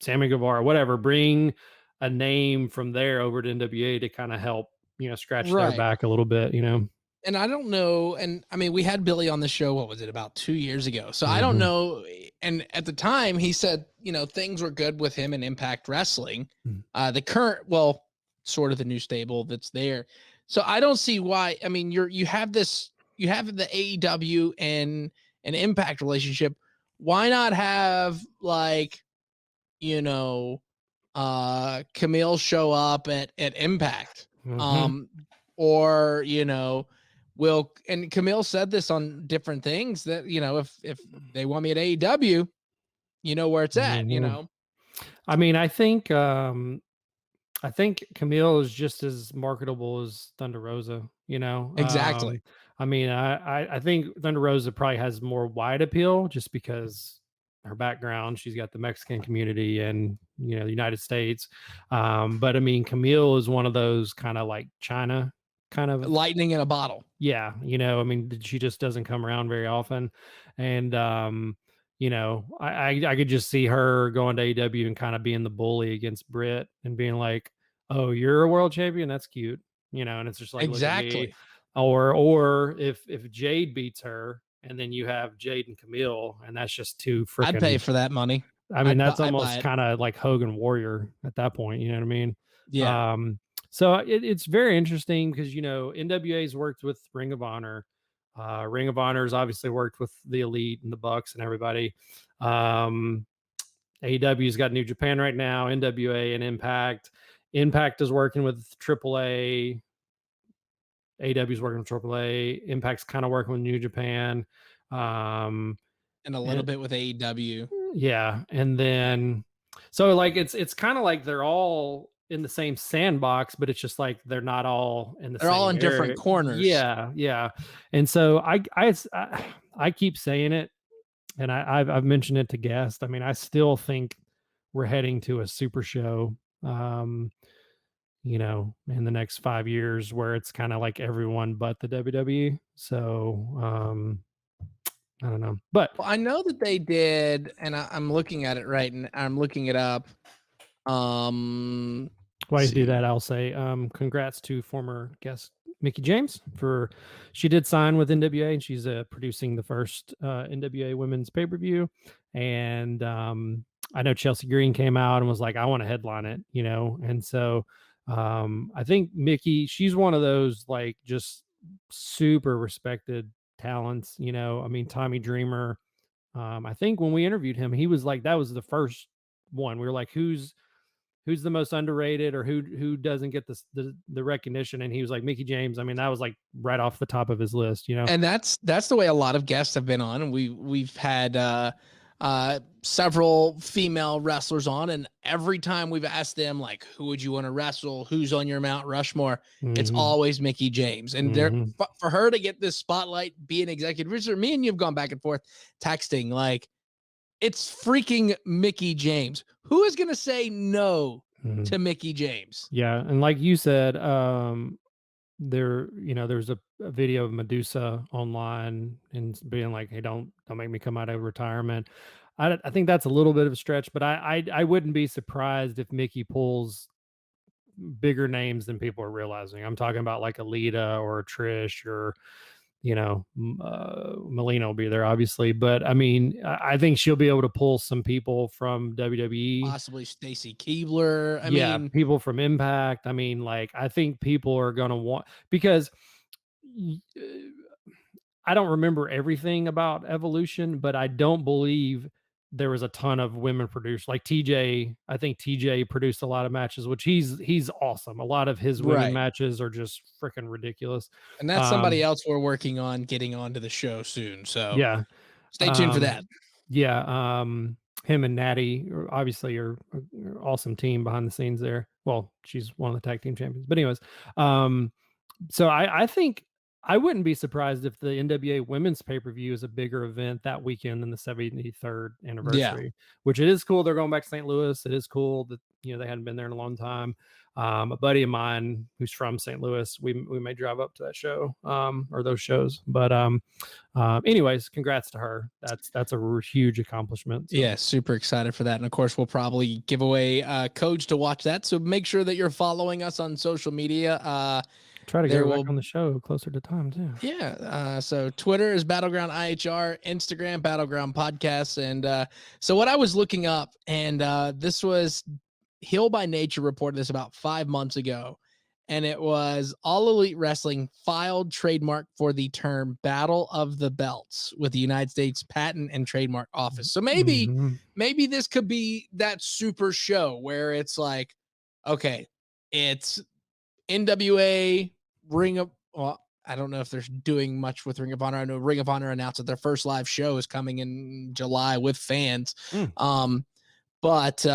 Sammy Guevara, whatever, bring a name from there over to NWA to kind of help, scratch their Right. back a little bit. And I don't know. And I mean, we had Billy on the show. What was it, about 2 years ago? So I don't Hmm. know. And at the time, he said, things were good with him in Impact Wrestling. The current, well, sort of the new stable that's there. So I don't see why. I mean, you have this, you have the AEW and an Impact relationship. Why not have like, you know, Camille show up at Impact? Hmm. Um, or will, and Camille said this on different things, that if they want me at AEW, you know where it's at, Hmm. I mean, I think Camille is just as marketable as Thunder Rosa. Exactly. I mean, I think Thunder Rosa probably has more wide appeal just because her background. She's got the Mexican community and the United States. But I mean, Camille is one of those kind of like China kind of. Lightning in a bottle. Yeah, I mean, she just doesn't come around very often. And I could just see her going to AEW and kind of being the bully against Britt and being like, "Oh, you're a world champion? That's cute." And it's just like, "Look at me." Exactly. Or if Jade beats her, and then you have Jade and Camille, and that's just too I'd pay freaking. for that money. I mean, that's I'd buy almost it. kind of like Hogan Warrior at that point. You know what I mean? Yeah. Um, so it's very interesting because NWA's worked with Ring of Honor. Ring of Honor's obviously worked with the Elite and the Bucks and everybody. AEW's got New Japan right now, NWA and Impact. Impact is working with AAA. AEW's working with AAA. Impact's kind of working with New Japan. Um, And a little and bit with AEW. yeah, and then so like it's kind of like they're all in the same sandbox, but it's just like they're not all in the They're all same in different area. corners. Yeah, yeah. And so I keep saying it, and I've mentioned it to guests. I mean, I still think we're heading to a super show. Um, in the next 5 years, where it's kind of like everyone but the WWE. So I don't know, but Well, I know that they did, and I'm looking at it right, and I'm looking it up. while Let's you do see. that, I'll say congrats to former guest Mickey James for she did sign with NWA, and she's producing the first NWA women's pay per view. And I know Chelsea Green came out and was like, "I want to headline it," and so I think Mickey, she's one of those like just super respected talents. I mean, Tommy Dreamer. I think when we interviewed him, he was like, that was the first one. We were like, who's the most underrated or who doesn't get the recognition, and he was like Mickey James. I mean, that was like right off the top of his list, you know. And that's the way a lot of guests have been on. And we've had several female wrestlers on, and every time we've asked them like, who would you want to wrestle, who's on your Mount Rushmore, it's Mhm. always Mickey James. And there, Mhm. for her to get this spotlight, be an executive producer, me and you've gone back and forth texting like, it's freaking Mickey James. Who is going to say no Mhm. to Mickey James? Yeah, and like you said, there's a video of Medusa online and being like, "Hey, don't make me come out of retirement." I think that's a little bit of a stretch, but I wouldn't be surprised if Mickey pulls bigger names than people are realizing. I'm talking about like a Lita or a Trish or Melina will be there obviously, but I mean, I think she'll be able to pull some people from WWE. Possibly Stacy Keebler. I Yeah, mean, people from Impact. I mean, like, I think people are gonna want because y- I don't remember everything about Evolution, but I don't believe there was a ton of women produced. Like TJ, I think TJ produced a lot of matches, which he's awesome. A lot of his women right. matches are just freaking ridiculous. And that's somebody Um, else we're working on getting onto the show soon. So yeah, stay tuned for that. um, yeah. Him and Natty obviously are awesome team behind the scenes there. Well, she's one of the tag team champions, but anyways, um, so I think I wouldn't be surprised if the NWA Women's Pay Per View is a bigger event that weekend than the 73rd Yeah. anniversary, which it is cool. They're going back to St. Louis. It is cool that they hadn't been there in a long time. A buddy of mine who's from St. Louis, we may drive up to that show or those shows. But anyways, congrats to her. That's a huge accomplishment. So. Yeah, super excited for that. And of course, we'll probably give away codes to watch that. So make sure that you're following us on social media. Try to get There her back will on the show closer to time too. Yeah. So Twitter is Battleground IHR, Instagram Battleground Podcasts, and so what I was looking up, and this was Hill by Nature reported this about 5 months ago, and it was All Elite Wrestling filed trademark for the term "Battle of the Belts" with the United States Patent and Trademark Office. So Mhm. maybe this could be that super show where it's like, okay, it's NWA Ring of well, I don't know if they're doing much with Ring of Honor. I know Ring of Honor announced that their first live show is coming in July with fans. Mm. But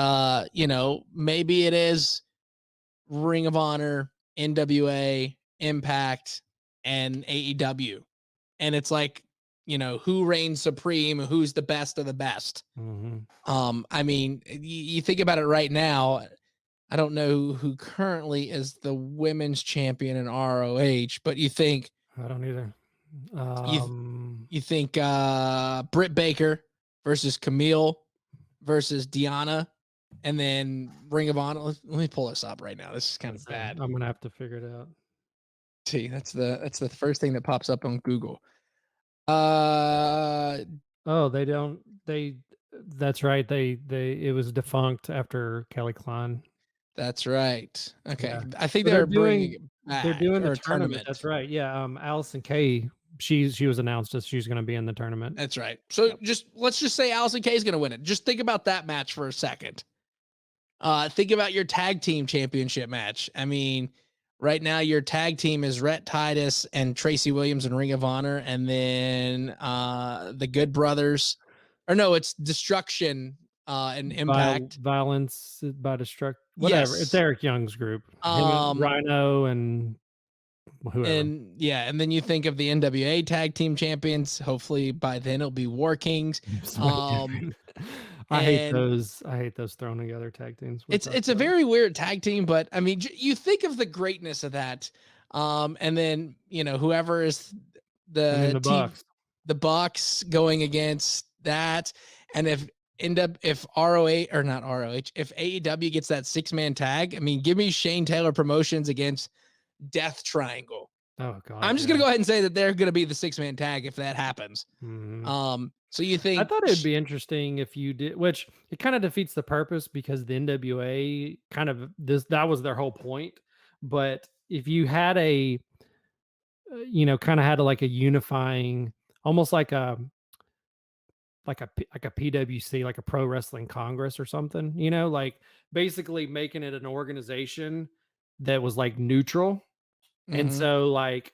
maybe it is Ring of Honor, NWA, Impact, and AEW. And it's like, who reigns supreme, who's the best of the best. Mhm. I mean, you think about it right now. I don't know who currently is the women's champion in ROH, but I don't either. you Um, you think Britt Baker versus Camille versus Deanna, and then Ring of Honor. Let me pull this up right now. This is kind let's of see. bad. I'm gonna have to figure it out. See, that's the first thing that pops up on Google. Uh, Oh, they don't. They. That's right. They. It was defunct after Kelly Klein. that's right. Okay, Yeah. I think So they're they're bringing doing. it They're back doing the or a tournament. That's tournament. right. Yeah. Allison Kay. She was announced as she's going to be in the tournament. That's right. So Yep. let's just say Allison Kay is going to win it. Just think about that match for a second. Think about your tag team championship match. I mean, right now your tag team is Rhett Titus and Tracy Williams in Ring of Honor, and then the Good Brothers, or no, it's Destruction and Impact. Violence by Destruct. Whatever. It's Yes. Eric Young's group. Him and Um, Rhino and whoever. and yeah, and then you think of the NWA tag team champions. Hopefully by then it'll be War Kings. Somebody Um, different. I hate and those. I hate those thrown together tag teams. it's a very weird tag team, but I mean, you think of the greatness of that, and then whoever is and then the the team, Bucks. the Bucks going against that, and if ROH or not ROH, if AEW gets that 6-man tag, I mean, give me Shane Taylor Promotions against Death Triangle. Oh God, I'm just yeah. gonna go ahead and say that they're gonna be the 6-man tag if that happens. Mhm. So you I think, thought it'd be interesting if you did, which it kind of defeats the purpose because the NWA kind of that was their whole point. But if you had kind of had like a unifying, almost like like a PWC, like a Pro Wrestling Congress or something, you know, like basically making it an organization that was like neutral. And Hmm. so like,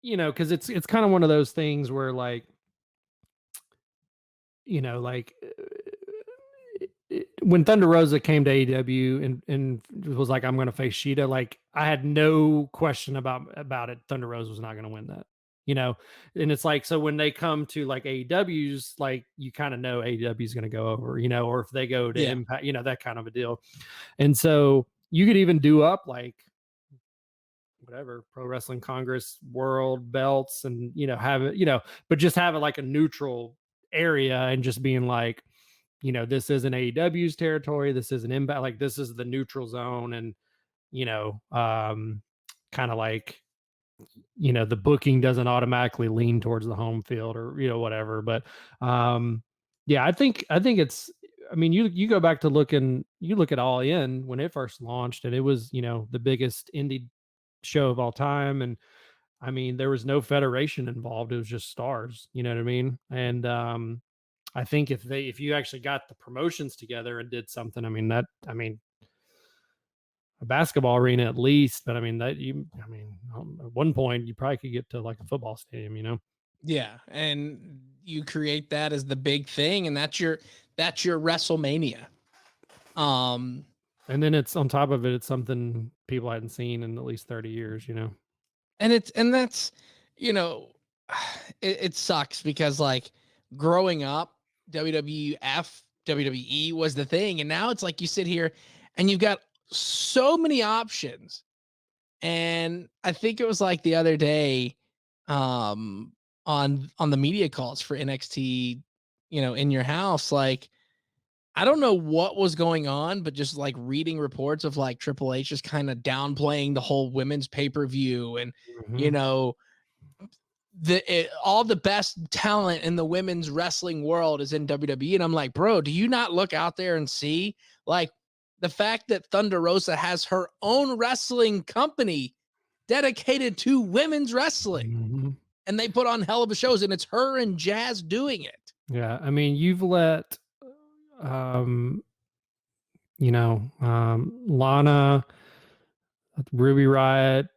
you know, because it's kind of one of those things where like, you know, like when Thunder Rosa came to AEW and was like, I'm going to face Sheeta, like I had no question about it. Thunder Rosa was not going to win that, you know. And it's like, so when they come to like AEW's, like you kind of know AEW is going to go over, you know, or if they go to Yeah. Impact, you know, that kind of a deal. And so you could even do up like whatever Pro Wrestling Congress world belts and, you know, have it, you know, but just have it like a neutral area and just being like, you know, this isn't AEW's territory, this isn't Impact, like this is the neutral zone. And, you know, kind of like, you know, the booking doesn't automatically lean towards the home field or, you know, whatever. But yeah, I think it's, I mean, you go back to you look at All In when it first launched and it was, you know, the biggest indie show of all time. And I mean, there was no federation involved. It was just stars, you know what I mean? And I think if you actually got the promotions together and did something, I mean a basketball arena at least, but I mean at one point you probably could get to like a football stadium, you know. Yeah, and you create that as the big thing, and that's your WrestleMania. Um, And then it's on top of it, it's something people hadn't seen in at least 30 years, you know. and that's, you know, it sucks because like growing up, WWF, WWE was the thing, and now it's like you sit here and you've got so many options. And I think it was like the other day, um, on the media calls for NXT, in your house, like I don't know what was going on, but just like reading reports of like Triple H just kind of downplaying the whole women's pay-per-view and you Mhm. know all the best talent in the women's wrestling world is in WWE. And I'm like, bro, do you not look out there and see like the fact that Thunder Rosa has her own wrestling company dedicated to women's wrestling Mhm. and they put on hell of a shows and it's her and Jazz doing it. Yeah, I mean, you've let um Lana, Ruby Riot.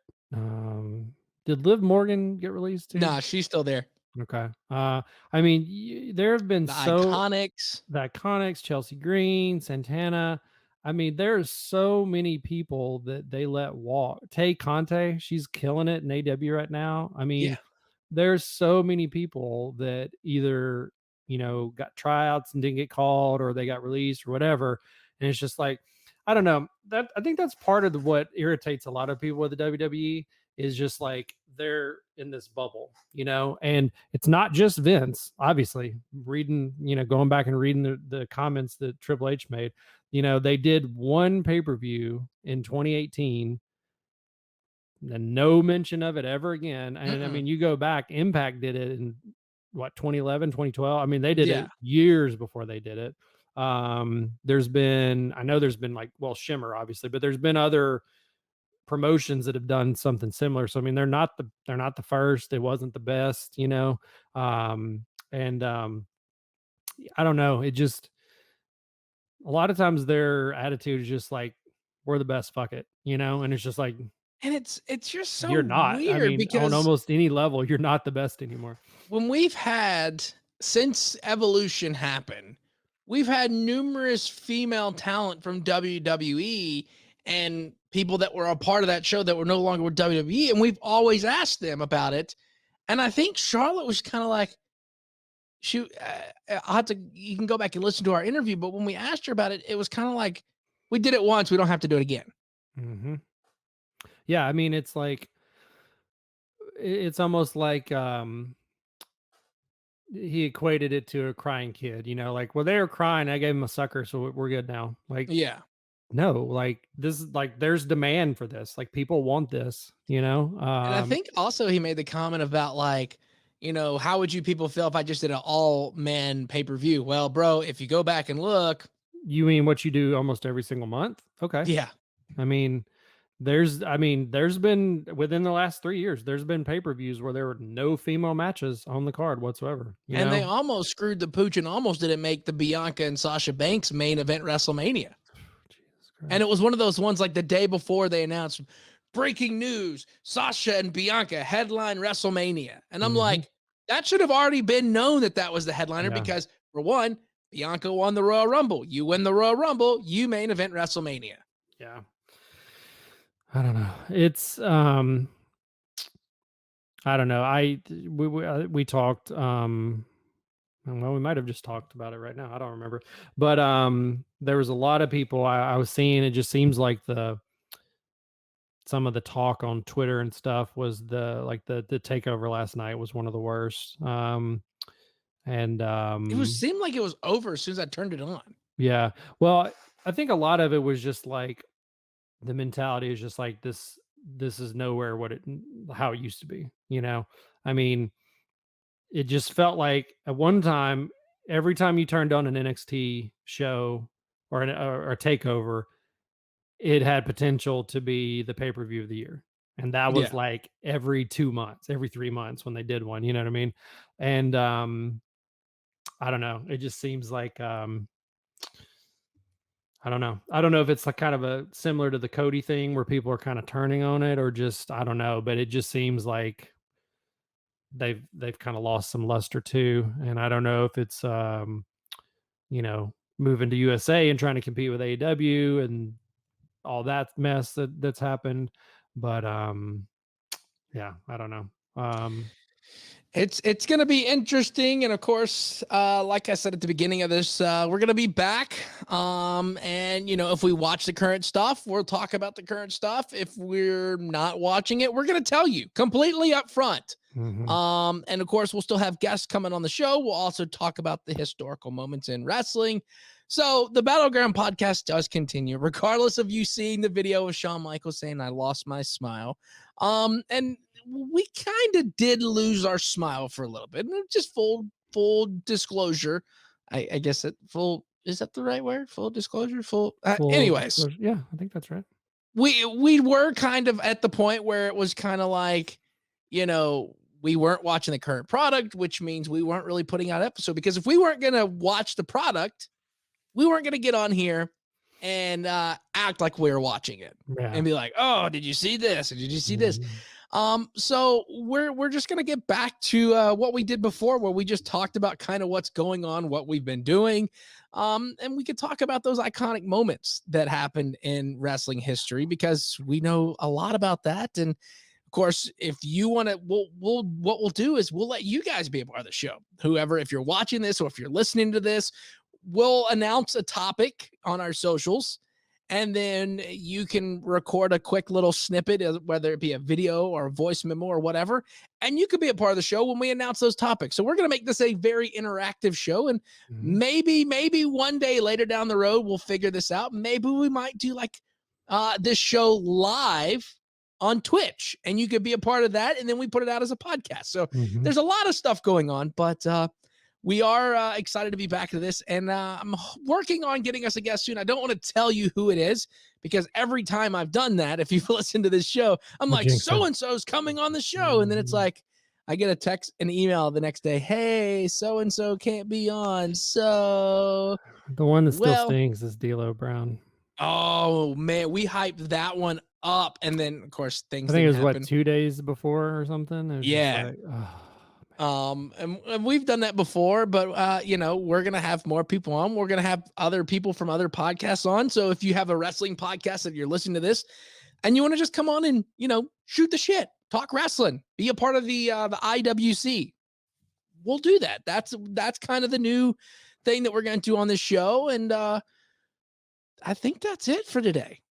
Did Liv Morgan get released too? Nah, she's still there. Okay. I mean, there have been The so Iconics. the Iconics, Chelsea Green, Santana. I mean, there's so many people that they let walk. Tay Conte, she's killing it in AW right now. I Yeah. mean, there's so many people that either, you know, got tryouts and didn't get called or they got released or whatever. And it's just like, I don't know. That I think that's part of what irritates a lot of people with the WWE is just like they're in this bubble, you know, and it's not just Vince, obviously. Reading, you know, going back and reading the comments that Triple H made, you know, they did one pay-per-view in 2018 and no mention of it ever again. And I Mm-mm. mean, you go back, Impact did it in what 2011, 2012. I mean, they did Yeah. it years before they did it. I know there's been like, well, Shimmer obviously, but there's been other promotions that have done something similar. So I mean, they're not the first. It wasn't the best, you know. And I don't know. It just a lot of times their attitude is just like, we're the best, fuck it, you know. And it's just like And it's just so you're not. I weird mean, on because almost any level, you're not the best anymore. when we've had since Evolution happened, we've had numerous female talent from WWE and people that were a part of that show that were no longer with WWE, and we've always asked them about it. And I think Charlotte was kind of like, shoot, I'll have to. You can go back and listen to our interview, but when we asked her about it, it was kind of like, we did it once, we don't have to do it again. Hmm. Yeah, I mean, it's like it's almost like he equated it to a crying kid, you know, like, well, they were crying, I gave him a sucker, so we're good now. Like, Yeah. no, like this is like there's demand for this. Like people want this, you know. And I think also he made the comment about like, how would you people feel if I just did an all men pay per view? Well, bro, if you go back and look, You mean what you do almost every single month? Okay. yeah, I mean, there's been within the last 3 years, there's been pay-per-views where there were no female matches on the card whatsoever. You And they know, almost screwed the pooch and almost didn't make the Bianca and Sasha Banks main event WrestleMania. Jesus And Christ. it was one of those ones like the day before they announced breaking news, Sasha and Bianca headline WrestleMania. And I'm Mhm. like, that should have already been known that that was the headliner Yeah. because, for one, Bianca won the Royal Rumble. You win the Royal Rumble, you main event WrestleMania. Yeah. I don't know. It's I don't know. We talked well, we might have just talked about it right now. I don't remember. But there was a lot of people I was seeing. It just seems like some of the talk on Twitter and stuff was the takeover last night was one of the worst. And Seemed like it was over as soon as I turned it on. yeah. Well, I think a lot of it was just like the mentality is just like this is nowhere how it used to be, you know. I mean, it just felt like at one time, every time you turned on an NXT show or a takeover, it had potential to be the pay-per-view of the year. And that was Yeah. like every 2 months, every 3 months when they did one, you know what I mean? And I don't know. It just seems like I don't know. I don't know if it's like kind of a similar to the Cody thing where people are kind of turning on it or just I don't know, but it just seems like they've kind of lost some luster too. And I don't know if it's moving to USA and trying to compete with AEW and all that mess that's happened. But yeah, I don't know. It's going to be interesting, and of course, like I said at the beginning of this, we're going to be back. And if we watch the current stuff, we'll talk about the current stuff. If we're not watching it, we're going to tell you completely up front. And of course, we'll still have guests coming on the show. We'll also talk about the historical moments in wrestling. So the Battleground podcast does continue, regardless of you seeing the video of Shawn Michaels saying, "I lost my smile." And we kind of did lose our smile for a little bit. And just full disclosure. I guess is that the right word? Full disclosure, anyways. Yeah, I think that's right. We were kind of at the point where it was kind of like, we weren't watching the current product, which means we weren't really putting out episode, because if we weren't going to watch the product, we weren't going to get on here and act like we were watching it and be like, "Oh, did you see this? Or did you see this?" So we're just gonna get back to what we did before, where we just talked about kind of what's going on, what we've been doing, and we could talk about those iconic moments that happened in wrestling history, because we know a lot about that. And of course, if you want to, what we'll do is we'll let you guys be a part of the show. Whoever, if you're watching this or if you're listening to this, we'll announce a topic on our socials, and then you can record a quick little snippet, whether it be a video or a voice memo or whatever, and you could be a part of the show when we announce those topics. So we're going to make this a very interactive show, and maybe one day later down the road, we'll figure this out. Maybe we might do like this show live on Twitch, and you could be a part of that, and then we put it out as a podcast. So there's a lot of stuff going on, but we are excited to be back to this, and I'm working on getting us a guest soon. I don't want to tell you who it is, because every time I've done that, if you've listened to this show, I'm like, so-and-so's coming on the show. And then it's like, I get a text, an email the next day, "Hey, so-and-so can't be on." So the one that still stings is D'Lo Brown. Oh, man, we hyped that one up. And then, of course, I think it was happen. 2 days before or something? Yeah. Like, oh. And we've done that before, but we're gonna have more people on. We're gonna have other people from other podcasts on. So if you have a wrestling podcast that you're listening to this, and you want to just come on and shoot the shit, talk wrestling, be a part of the IWC, we'll do that. That's kind of the new thing that we're gonna do on this show, and I think that's it for today.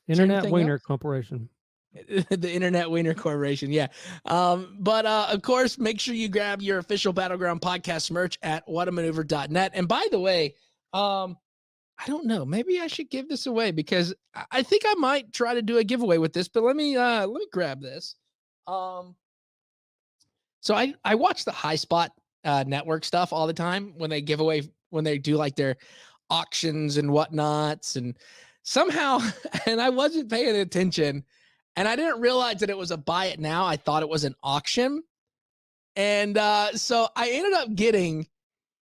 Internet Wiener Corporation. The Internet Wiener Corporation, yeah. But of course, make sure you grab your official Battleground podcast merch at whatamaneuver.net. And by the way, I don't know, maybe I should give this away, because I think I might try to do a giveaway with this. But let me grab this. So I watch the High Spot network stuff all the time when they give away, when they do like their auctions and whatnots, and somehow, and I wasn't paying attention, and I didn't realize that it was a buy it now. I thought it was an auction. And so I ended up getting,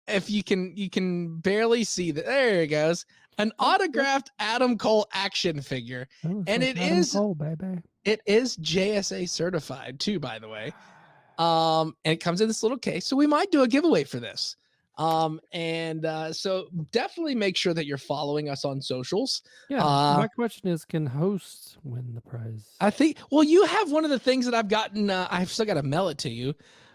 if you can barely see that, there it goes, an autographed Adam Cole action figure. Oh, And it's it Adam is Cole, baby. it is JSA certified too, by the way. And it comes in this little case. So we might do a giveaway for this. So definitely make sure that you're following us on socials. Yeah. Uh My question is, can hosts win the prize? I think, well, you have one of the things that I've gotten, I've still got to mail it to you.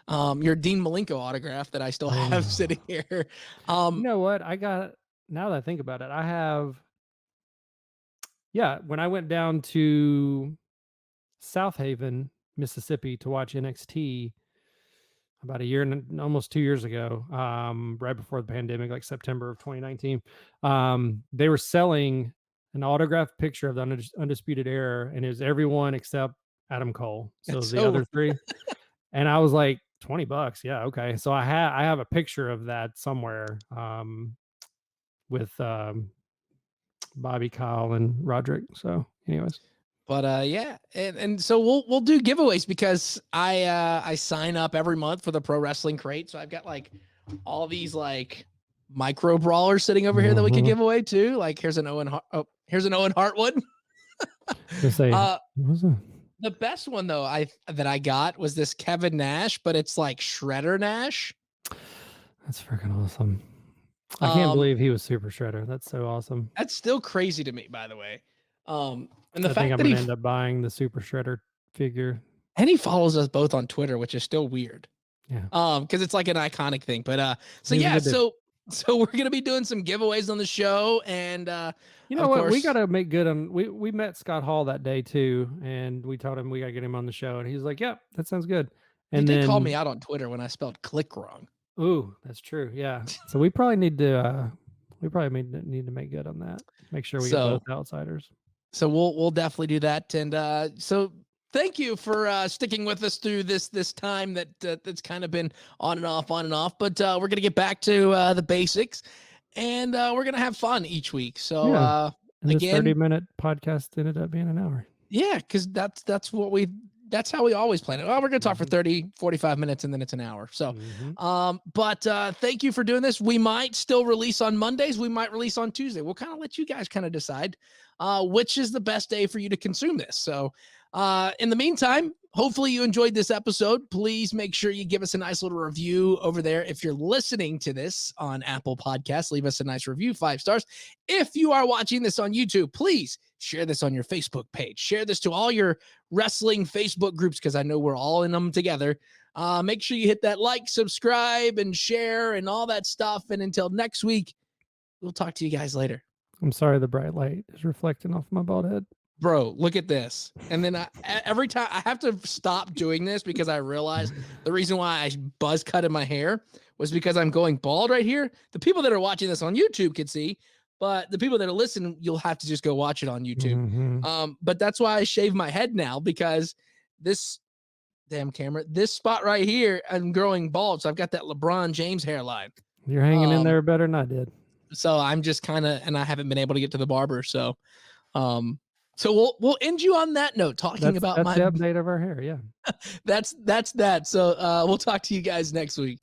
Your Dean Malenko autograph that I still have Oh. sitting here. You know what? Now that I think about it, I have, yeah, when I went down to South Haven, Mississippi to watch NXT about a year and almost 2 years ago, right before the pandemic, like September of 2019, they were selling an autographed picture of the Undisputed Era, and it was everyone except Adam Cole. So it That's was the so other three. And I was like, $20. Yeah, okay. So I have a picture of that somewhere, with Bobby, Kyle, and Roderick. So, anyways, But yeah, and so we'll do giveaways because I sign up every month for the Pro Wrestling Crate. So I've got like all these like micro brawlers sitting over here that we could Mhm. give away too. Like here's an here's an Owen Hartwood. Just say, uh what was it? the best one though I got was this Kevin Nash, but it's like Shredder Nash. That's freaking awesome. I can't Um believe he was Super Shredder. That's so awesome. that's still crazy to me, by the way. And the I think fact I'm that gonna end up buying the Super Shredder figure. he follows us both on Twitter, which is still weird. Yeah. Because it's like an iconic thing. But so He's a yeah, good dude. so we're gonna be doing some giveaways on the show, and You know of what? We course, gotta make good on. We met Scott Hall that day too, and we told him we gotta get him on the show, and he's like, "Yep, that sounds good." he And did call then, me out on Twitter when I spelled click wrong. ooh, that's true. Yeah. So we probably need to. We probably need to make good on that. Make sure we get So both outsiders. so we'll definitely do that. And so thank you for sticking with us through this time that's kind of been on and off, on and off. But we're gonna get back to the basics, and we're gonna have fun each week. So Yeah. And this again, 30-minute podcast ended up being an hour. yeah, because that's how we always plan it. Well, we're gonna talk for Mhm. 30, 45 minutes, and then it's an hour. So Mhm. but thank you for doing this. We might still release on Mondays, we might release on Tuesday. We'll kind of let you guys kind of decide which is the best day for you to consume this. So in the meantime, hopefully you enjoyed this episode. Please make sure you give us a nice little review over there. If you're listening to this on Apple Podcasts, leave us a nice review, 5 stars. If you are watching this on YouTube, please share this on your Facebook page. Share this to all your wrestling Facebook groups because I know we're all in them together. Make sure you hit that like, subscribe, and share and all that stuff. And until next week, we'll talk to you guys later. I'm sorry the bright light is reflecting off my bald head. Bro, look at this. And then every time I have to stop doing this because I realize the reason why I buzz cut in my hair was because I'm going bald right here. The people that are watching this on YouTube can see, but the people that are listening, you'll have to just go watch it on YouTube. Mhm. But that's why I shave my head now because this damn camera, this spot right here, I'm growing bald. So I've got that LeBron James hairline. You're hanging in there better than I did. So I'm just kind of, and I haven't been able to get to the barber. So we'll end you on that note, talking about That's my the update of our hair. Yeah. that's that. So we'll talk to you guys next week.